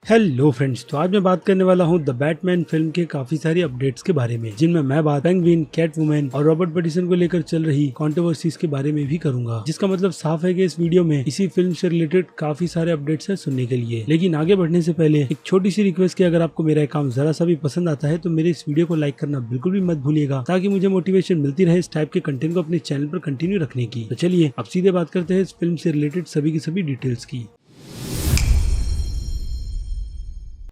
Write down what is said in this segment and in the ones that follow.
Hello friends, तो आज मैं बात करने वाला हूँ द बैटमैन फिल्म के काफी सारी अपडेट्स के बारे में, जिनमें मैं बात पेंगुइन, कैटवुमन और रॉबर्ट पैटिसन को लेकर चल रही कंट्रोवर्सीज के बारे में भी करूंगा। जिसका मतलब साफ है कि इस वीडियो में इसी फिल्म से रिलेटेड काफी सारे अपडेट्स है सुनने के लिए। लेकिन आगे बढ़ने से पहले एक छोटी सी रिक्वेस्ट की, अगर आपको मेरा काम जरा सा भी पसंद आता है तो मेरे इस वीडियो को लाइक करना बिल्कुल भी मत भूलिएगा, ताकि मुझे मोटिवेशन मिलती रहे इस टाइप के कंटेंट को अपने चैनल पर कंटिन्यू रखने की। तो चलिए अब सीधे बात करते हैं इस फिल्म से रिलेटेड सभी की सभी डिटेल्स की।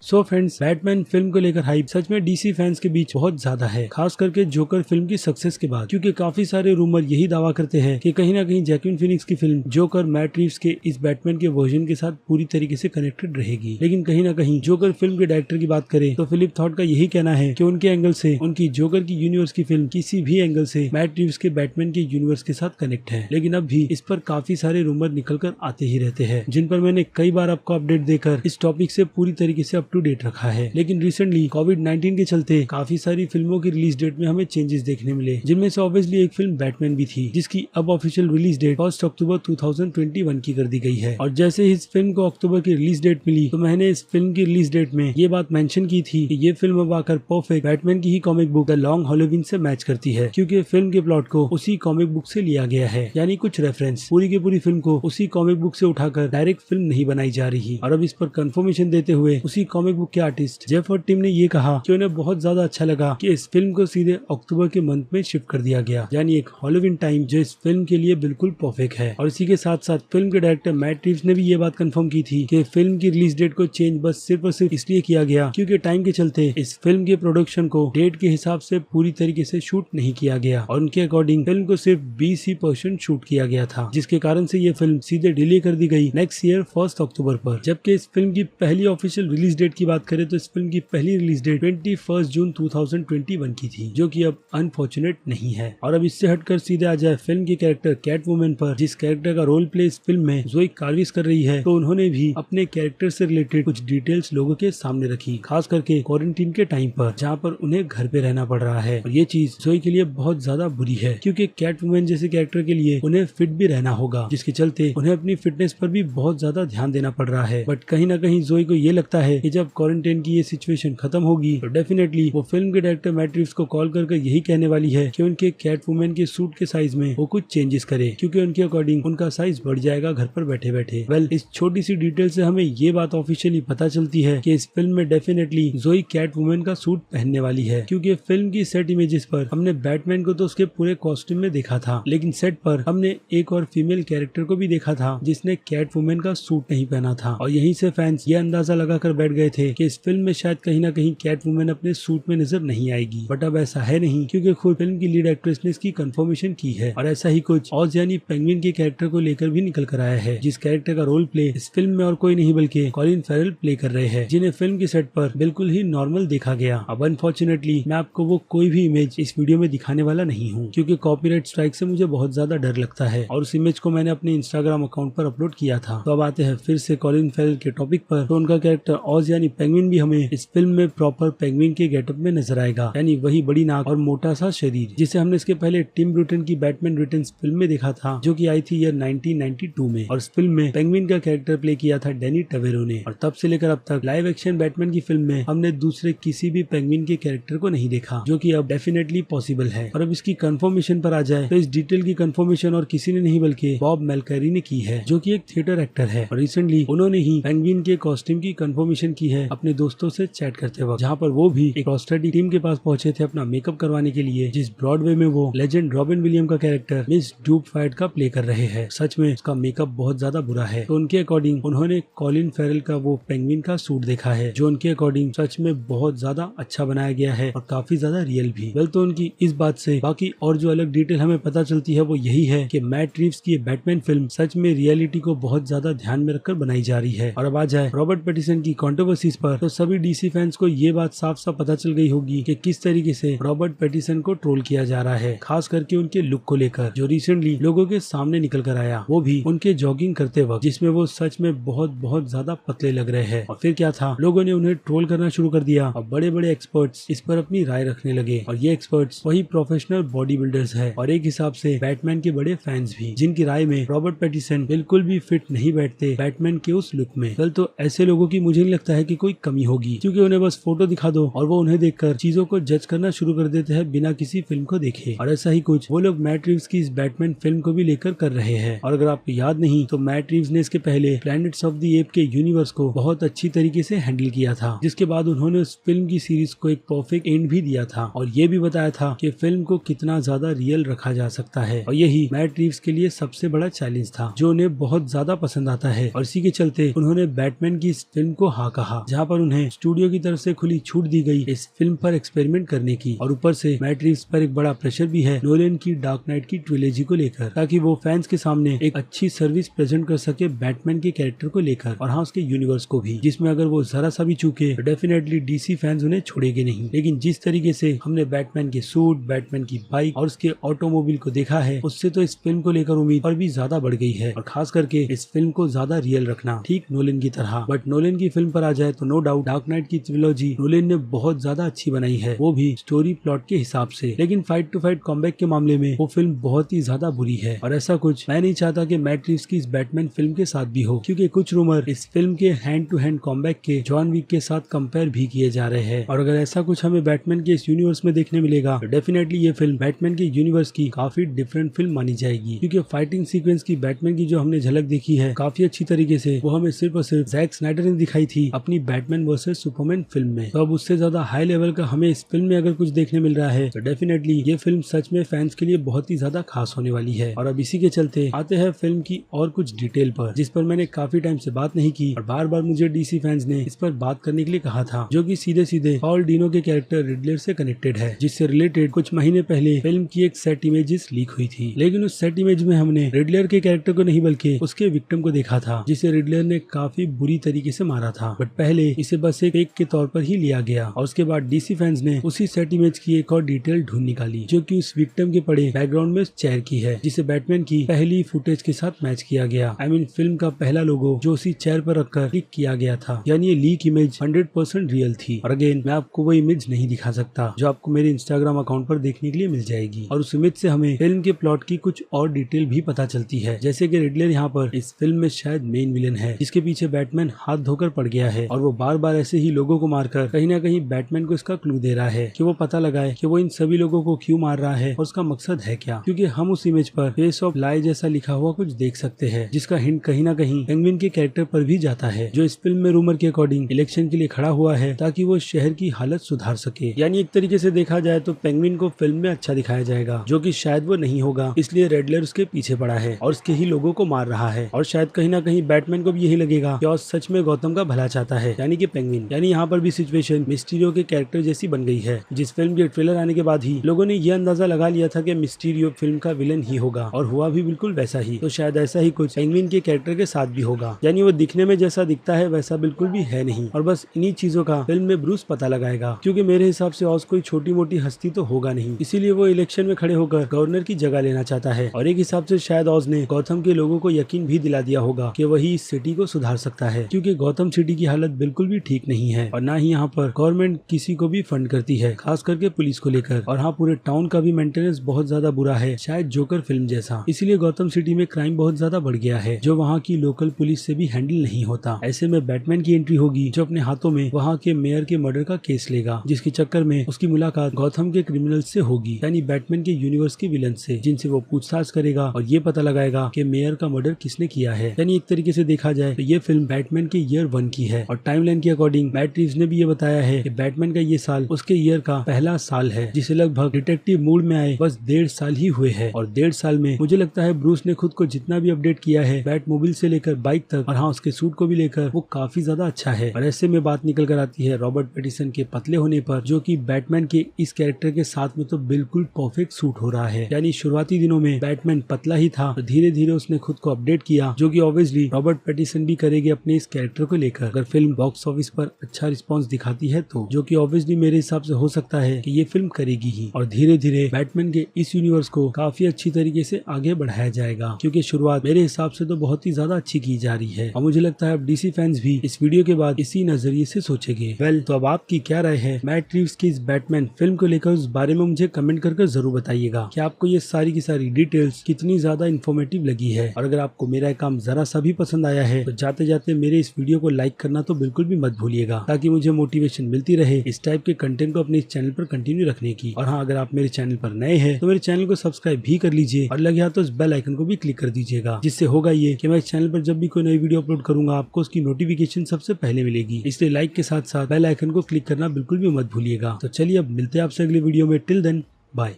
सो फ्रेंड्स, बैटमैन फिल्म को लेकर हाइप सच में डीसी फैंस के बीच बहुत ज्यादा है, खास करके जोकर फिल्म की सक्सेस के बाद, क्योंकि काफी सारे रूमर यही दावा करते हैं कि कहीं ना कहीं जैक्विन फिनिक्स की फिल्म जोकर मैट रीव्स के इस बैटमैन के वर्जन के साथ पूरी तरीके से कनेक्टेड रहेगी। लेकिन कहीं ना कहीं जोकर फिल्म के डायरेक्टर की बात करें तो फिलिप थॉट का यही कहना है कि उनके एंगल से उनकी जोकर की यूनिवर्स की फिल्म किसी भी एंगल से मैट रीव्स के बैटमैन के यूनिवर्स के साथ कनेक्ट है। लेकिन अब भी इस पर काफी सारे रूमर निकल कर आते ही रहते हैं, जिन पर मैंने कई बार आपको अपडेट देकर इस टॉपिक से पूरी तरीके से अप टू डेट रखा है। लेकिन रिसेंटली कोविड-19 के चलते काफी सारी फिल्मों की रिलीज डेट में हमें चेंजेस देखने मिले, जिनमें से ऑब्वियसली एक फिल्म बैटमैन भी थी, जिसकी अब ऑफिशियल रिलीज डेट 1 अक्टूबर 2021 की कर दी गई है। और जैसे ही इस फिल्म को अक्टूबर की रिलीज डेट मिली तो मैंने इस फिल्म की रिलीज डेट में ये बात मेंशन की थी कि ये फिल्म अब आकर परफेक्ट बैटमैन की ही comic book the long Halloween से मैच करती है, क्योंकि फिल्म के प्लॉट को उसी कॉमिक बुक से लिया गया है। यानी कुछ रेफरेंस पूरी की पूरी फिल्म को उसी कॉमिक बुक से उठाकर डायरेक्ट फिल्म नहीं बनाई जा रही। और अब इस पर कंफर्मेशन देते हुए उसी कॉमिक बुक के आर्टिस्ट जेफ और टीम ने ये कहा कि उन्हें बहुत ज्यादा अच्छा लगा कि इस फिल्म को सीधे अक्टूबर के मंथ में शिफ्ट कर दिया गया, यानी एक हॉलोवीन टाइम जो इस फिल्म के लिए बिल्कुल परफेक्ट है। और इसी के साथ साथ फिल्म के डायरेक्टर मैट रीव्स ने भी ये बात कंफर्म की थी कि फिल्म की रिलीज डेट को चेंज बस सिर्फ और सिर्फ इसलिए किया गया क्योंकि टाइम के चलते इस फिल्म के प्रोडक्शन को डेट के हिसाब से पूरी तरीके से शूट नहीं किया गया, और उनके अकॉर्डिंग फिल्म को सिर्फ 20% शूट किया गया था, जिसके कारण से ये फिल्म सीधे डिले कर दी गई नेक्स्ट ईयर 1 अक्टूबर पर। जबकि इस फिल्म की पहली ऑफिशियल रिलीज डेट की बात करें तो इस फिल्म की पहली रिलीज डेट 21 जून 2021 की थी, जो कि अब अनफॉर्चुनेट नहीं है। और अब इससे हटकर सीधे आ जाए फिल्म के कैरेक्टर कैटवुमन पर, जिस कैरेक्टर का रोल प्ले इस फिल्म में ज़ोई कार्विस कर रही है, तो उन्होंने भी अपने कैरेक्टर से रिलेटेड कुछ डिटेल्स लोगों के सामने रखी, खास करके क्वारंटीन के टाइम पर, जहाँ पर उन्हें घर पे रहना पड़ रहा है। और ये चीज ज़ोई के लिए बहुत ज्यादा बुरी है, क्योंकि कैटवुमन जैसे कैरेक्टर के लिए उन्हें फिट भी रहना होगा, जिसके चलते उन्हें अपनी फिटनेस पर भी बहुत ज्यादा ध्यान देना पड़ रहा है। बट कहीं ना कहीं ज़ोई को ये लगता है कि जब क्वारंटाइन की ये सिचुएशन खत्म होगी तो डेफिनेटली वो फिल्म के डायरेक्टर मैट रीव्स को कॉल करके यही कहने वाली है कि उनके कैटवुमन के सूट के साइज में वो कुछ चेंजेस करे, क्योंकि उनके अकॉर्डिंग उनका साइज बढ़ जाएगा घर पर बैठे बैठे। वेल, इस छोटी सी डिटेल से हमें ये बात ऑफिशियली पता चलती है कि इस फिल्म में डेफिनेटली ज़ोई कैटवुमन का सूट पहनने वाली है, क्योंकि फिल्म की सेट इमेजेस पर हमने बैटमैन को तो उसके पूरे कॉस्ट्यूम में देखा था, लेकिन सेट पर हमने एक और फीमेल कैरेक्टर को भी देखा था जिसने कैटवुमन का सूट नहीं पहना था। और यहीं से फैंस ये अंदाजा लगाकर बैठ गए थे कि इस फिल्म में शायद कहीं ना कहीं कैटवुमन अपने सूट में नजर नहीं आएगी। बट अब ऐसा है नहीं, क्योंकि खुद फिल्म की लीड एक्ट्रेस ने इसकी कंफर्मेशन की है। और ऐसा ही कुछ ऑज यानी पेंगुइन के कैरेक्टर को लेकर भी निकल कर आया है, जिस कैरेक्टर का रोल प्ले इस फिल्म में और कोई नहीं बल्कि कॉलिन फेरल प्ले कर रहे हैं, जिन्हें फिल्म की सेट पर बिल्कुल ही नॉर्मल देखा गया। अब अनफॉर्चुनेटली मैं आपको वो कोई भी इमेज इस वीडियो में दिखाने वाला नहीं हूँ, क्योंकि कॉपीराइट स्ट्राइक से मुझे बहुत ज्यादा डर लगता है, और उस इमेज को मैंने अपने इंस्टाग्राम अकाउंट पर अपलोड किया था। तो अब आते हैं फिर से कॉलिन फेरल के टॉपिक पर। तो उनका कैरेक्टर ऑज यानी पेंगुइन भी हमें इस फिल्म में प्रॉपर पेंगुइन के गेटअप में नजर आएगा, यानी वही बड़ी नाक और मोटा सा शरीर, जिसे हमने इसके पहले टिम ब्रूटन की बैटमैन रिटर्न्स फिल्म में देखा था, जो कि आई थी ईयर 1992 में। और इस फिल्म में पेंगुइन का कैरेक्टर प्ले किया था डैनी टवेरो ने। और तब से लेकर अब तक लाइव एक्शन बैटमैन की फिल्म में हमने दूसरे किसी भी पेंगुइन के कैरेक्टर को नहीं देखा, जो कि अब डेफिनेटली पॉसिबल है। और अब इसकी कंफर्मेशन पर आ जाए तो इस डिटेल की कंफर्मेशन और किसी ने नहीं बल्कि बॉब मेलकैरी ने की है, जो कि एक थिएटर एक्टर है। और रिसेंटली उन्होंने ही पेंगुइन के कॉस्ट्यूम की कंफर्मेशन की है अपने दोस्तों से चैट करते वक्त, जहाँ पर वो भी एक रोस्टेड टीम के पास पहुंचे थे अपना मेकअप करवाने के लिए, जिस ब्रॉडवे में वो लेजेंड रॉबिन विलियम का कैरेक्टर मिस डूबफाइट का प्ले कर रहे हैं। सच में उसका मेकअप बहुत ज्यादा बुरा है। तो उनके अकॉर्डिंग उन्होंने कॉलिन फेरल का वो पेंगुइन का सूट देखा है, जो उनके अकॉर्डिंग सच में बहुत ज्यादा अच्छा बनाया गया है और काफी ज्यादा रियल भी। वेल, तो उनकी इस बात से बाकी और जो अलग डिटेल हमें पता चलती है वो यही है कि मैट रीव्स की बैटमैन फिल्म सच में रियलिटी को बहुत ज्यादा ध्यान में रखकर बनाई जा रही है। और अब आ जाए रॉबर्ट पैटिसन की कंट्रोवर्सीज पर, तो सभी डीसी फैंस को ये बात साफ साफ पता चल गई होगी कि किस तरीके से रॉबर्ट पैटिसन को ट्रोल किया जा रहा है, खास करके उनके लुक को लेकर, जो रिसेंटली लोगों के सामने निकल कर आया, वो भी उनके जॉगिंग करते वक्त, जिसमें वो सच में बहुत ज्यादा पतले लग रहे हैं। और फिर क्या था, लोगों ने उन्हें ट्रोल करना शुरू कर दिया और बड़े बड़े एक्सपर्ट्स इस पर अपनी राय रखने लगे। और ये एक्सपर्ट्स वही प्रोफेशनल बॉडी बिल्डर्स है और एक हिसाब से बैटमैन के बड़े फैंस भी, जिनकी राय में रॉबर्ट पैटिसन बिल्कुल भी फिट नहीं बैठते बैटमैन के उस लुक में। कल तो ऐसे लोगों की मुझे नहीं लगता है की कोई कमी होगी, क्योंकि उन्हें बस फोटो दिखा दो और वो उन्हें देखकर चीजों को जज करना शुरू कर देते हैं बिना किसी फिल्म को देखे। और ऐसा ही कुछ वो लोग मैट रिव्स की इस बैटमैन फिल्म को भी लेकर कर रहे हैं। और अगर आपको याद नहीं तो मैट रिव्स ने इसके पहले प्लैनेट्स ऑफ द एप के यूनिवर्स को बहुत अच्छी तरीके से हैंडल किया था, जिसके बाद उन्होंने उस फिल्म की सीरीज को एक परफेक्ट एंड भी दिया था और ये भी बताया था कि फिल्म को कितना ज्यादा रियल रखा जा सकता है। और यही मैट रिव्स के लिए सबसे बड़ा चैलेंज था जो उन्हें बहुत ज्यादा पसंद आता है। और इसी के चलते उन्होंने बैटमैन की इस फिल्म को हाँ कहा, जहाँ पर उन्हें स्टूडियो की तरफ से खुली छूट दी गई इस फिल्म पर एक्सपेरिमेंट करने की। और ऊपर से मैट रिव्स पर एक बड़ा प्रेशर भी है नोलन की डार्क नाइट की ट्रिलॉजी को लेकर, ताकि वो फैंस के सामने एक अच्छी सर्विस प्रेजेंट कर सके बैटमैन के कैरेक्टर को लेकर और हाँ उसके यूनिवर्स को भी, जिसमें अगर वो जरा सा भी चूके तो डेफिनेटली डीसी फैंस उन्हें छोड़ेंगे नहीं। लेकिन जिस तरीके से हमने बैटमैन के सूट, बैटमैन की बाइक और उसके ऑटोमोबाइल को देखा है, उससे तो इस फिल्म को लेकर उम्मीद और भी ज्यादा बढ़ गई है। और खास करके इस फिल्म को ज्यादा रियल रखना, ठीक नोलन की तरह। बट नोलन की फिल्म पर आ जाए तो नो डाउट डार्क नाइट की ट्रिलॉजी नोलन ने बहुत ज्यादा अच्छी बनाई है, वो भी स्टोरी प्लॉट के हिसाब से। लेकिन फाइट टू फाइट कॉम्बैक के मामले में वो फिल्म बहुत ही ज्यादा बुरी है। और ऐसा कुछ मैं नहीं चाहता कि मैट रिव्स की इस बैटमैन फिल्म के साथ भी हो, क्योंकि कुछ रूमर इस फिल्म के हैंड टू हैंड कॉम्बैक के जॉन विक के साथ कंपेयर भी किए जा रहे हैं। और अगर ऐसा कुछ हमें बैटमैन के इस यूनिवर्स में देखने मिलेगा तो डेफिनेटली ये फिल्म बैटमैन के यूनिवर्स की काफी डिफरेंट फिल्म मानी जाएगी, क्योंकि फाइटिंग सीक्वेंस की बैटमैन की जो हमने झलक देखी है काफी अच्छी तरीके से, वो हमें सिर्फ और सिर्फ जैक स्नाइडर ने दिखाई थी अपनी बैटमैन वर्सेस सुपरमैन फिल्म में। तो अब उससे ज्यादा हाई लेवल का हमें इस फिल्म में अगर कुछ देखने मिल रहा है तो डेफिनेटली ये फिल्म सच में फैंस के लिए बहुत ही ज्यादा खास होने वाली है। और अब इसी के चलते आते हैं फिल्म की और कुछ डिटेल पर, जिस पर मैंने काफी टाइम से बात नहीं की और बार बार मुझे डीसी फैंस ने इस पर बात करने के लिए कहा था, जो कि सीधे सीधे पॉल डीनो के कैरेक्टर रिडलर से कनेक्टेड है, जिससे रिलेटेड कुछ महीने पहले फिल्म की एक सेट इमेजेस लीक हुई थी। लेकिन उस सेट इमेज में हमने रिडलर के कैरेक्टर को नहीं बल्कि उसके विक्टिम को देखा था, जिसे रिडलर ने काफी बुरी तरीके से मारा था। बट पहले इसे बस एक फेक के तौर पर ही लिया गया और उसके बाद डीसी फैंस ने उसी सेट इमेज की एक और डिटेल ढूंढ निकाली, जो कि उस विक्टिम के पड़े बैकग्राउंड में उस चेयर की है, जिसे बैटमैन की पहली फुटेज के साथ मैच किया गया। आई मीन फिल्म का पहला लोगो जो उसी चेयर पर रखकर लीक किया गया था। यानी ये लीक इमेज 100% रियल थी। और अगेन मैं आपको वो इमेज नहीं दिखा सकता जो आपको मेरे इंस्टाग्राम अकाउंट पर देखने के लिए मिल जाएगी। और उस इमेज से हमें फिल्म के प्लॉट की कुछ और डिटेल भी पता चलती है, जैसे कि रिडलर यहाँ पर इस फिल्म में शायद मेन विलन है, जिसके पीछे बैटमैन हाथ धोकर पड़ गया है और वो बार बार ऐसे ही लोगों को मारकर कहीं ना कहीं बैटमैन को इसका क्लू दे रहा है कि वो पता लगाए कि वो इन सभी लोगों को क्यों मार रहा है और उसका मकसद है क्या। क्योंकि हम उस इमेज पर फेस ऑफ लाई जैसा लिखा हुआ कुछ देख सकते हैं, जिसका हिंट कहीं ना कहीं पेंगुइन के कैरेक्टर पर भी जाता है, जो इस फिल्म में रूमर के अकॉर्डिंग इलेक्शन के लिए खड़ा हुआ है ताकि वो शहर की हालत सुधार सके। यानी एक तरीके से देखा जाए तो पेंगुइन को फिल्म में अच्छा दिखाया जाएगा, जो कि शायद वो नहीं होगा, इसलिए रेडलर उसके पीछे पड़ा है और उसके ही लोगों को मार रहा है। और शायद कहीं ना कहीं बैटमैन को भी यही लगेगा कि और सच में गौतम का भला चाहता है, यानी कि पेंगुइन। यानी यहाँ पर भी सिचुएशन मिस्टीरियो के कैरेक्टर जैसी बन गई है, जिस फिल्म के ट्रेलर आने के बाद ही लोगों ने ये अंदाजा लगा लिया था कि मिस्टीरियो फिल्म का विलन ही होगा और हुआ भी बिल्कुल वैसा ही। तो शायद ऐसा ही कुछ पेंगुइन के कैरेक्टर के साथ भी होगा, यानी वो दिखने में जैसा दिखता है वैसा बिल्कुल भी है नहीं। और बस इन्हीं चीजों का फिल्म में ब्रूस पता लगाएगा, क्योंकि मेरे हिसाब से ऑज कोई छोटी मोटी हस्ती तो होगा नहीं, इसीलिए वो इलेक्शन में खड़े होकर गवर्नर की जगह लेना चाहता है। और एक हिसाब से शायद ऑज ने गौतम के लोगों को यकीन भी दिला दिया होगा कि वही इस सिटी को सुधार सकता है, क्योंकि गौतम सिटी की हालत बिल्कुल भी ठीक नहीं है और ना ही यहाँ पर गवर्नमेंट किसी को भी फंड करती है, खास करके पुलिस को लेकर। और हाँ, पूरे टाउन का भी मेंटेनेंस बहुत ज्यादा बुरा है, शायद जोकर फिल्म जैसा। इसीलिए गौतम सिटी में क्राइम बहुत ज्यादा बढ़ गया है, जो वहाँ की लोकल पुलिस से भी हैंडल नहीं होता। ऐसे में बैटमैन की एंट्री होगी, जो अपने हाथों में वहाँ के मेयर के मर्डर का केस लेगा, जिसके चक्कर में उसकी मुलाकात गौतम के क्रिमिनल से होगी, यानी बैटमैन के यूनिवर्स के विलन से, जिनसे वो पूछताछ करेगा और ये पता लगाएगा कि मेयर का मर्डर किसने किया है। यानी एक तरीके से देखा जाए तो ये फिल्म बैटमैन के ईयर 1 की है। और टाइमलाइन के अकॉर्डिंग मैट रिव्स ने भी ये बताया है कि बैटमैन का ये साल उसके ईयर का पहला साल है, जिसे लगभग डिटेक्टिव मूड में आए बस 1.5 साल ही हुए हैं। और 1.5 साल में मुझे लगता है ब्रूस ने खुद को जितना भी अपडेट किया है, बैट मोबाइल से लेकर बाइक तक और हाँ उसके सूट को भी लेकर, वो काफी ज्यादा अच्छा है। और ऐसे में बात निकल कर आती है रॉबर्ट पैटिसन के पतले होने पर, जो कि बैटमैन के इस कैरेक्टर के साथ में तो बिल्कुल परफेक्ट सूट हो रहा है। यानी शुरुआती दिनों में बैटमैन पतला ही था, तो धीरे धीरे उसने खुद को अपडेट किया, जो कि ऑब्वियसली रॉबर्ट पैटिसन भी करेगी अपने इस कैरेक्टर को लेकर, अगर फिल्म बॉक्स ऑफिस पर अच्छा रिस्पॉन्स दिखाती है तो, जो कि ऑब्वियसली मेरे हिसाब से हो सकता है कि ये फिल्म करेगी ही। और धीरे धीरे बैटमैन के इस यूनिवर्स को काफी अच्छी तरीके से आगे बढ़ाया जाएगा, क्योंकि शुरुआत मेरे हिसाब से तो बहुत ही ज्यादा अच्छी की जा रही है। और मुझे लगता है अब डीसी फैंस भी इस वीडियो के बाद इसी नजरिए से सोचेंगे। वेल, तो अब आपकी क्या राय है मैट रिव्स की इस बैटमैन फिल्म को लेकर, उस बारे में मुझे कमेंट कर जरूर बताइएगा कि आपको ये सारी की सारी डिटेल्स कितनी ज्यादा इन्फॉर्मेटिव लगी है। और अगर आपको मेरा काम जरा सा भी पसंद आया है तो जाते जाते मेरे इस वीडियो को लाइक करना तो को बिल्कुल भी मत भूलिएगा, ताकि मुझे मोटिवेशन मिलती रहे इस टाइप के कंटेंट को अपने इस चैनल पर कंटिन्यू रखने की। और हाँ, अगर आप मेरे चैनल पर नए हैं तो मेरे चैनल को सब्सक्राइब भी कर लीजिए और लगे हाथ तो उस बेल आइकन को भी क्लिक कर दीजिएगा, जिससे होगा ये कि मैं इस चैनल पर जब भी कोई नई वीडियो अपलोड करूंगा आपको उसकी नोटिफिकेशन सबसे पहले मिलेगी। इसलिए लाइक के साथ साथ बेल आइकन को क्लिक करना बिल्कुल भी मत भूलिएगा। तो चलिए अब मिलते हैं आपसे अगली वीडियो में। Till then bye.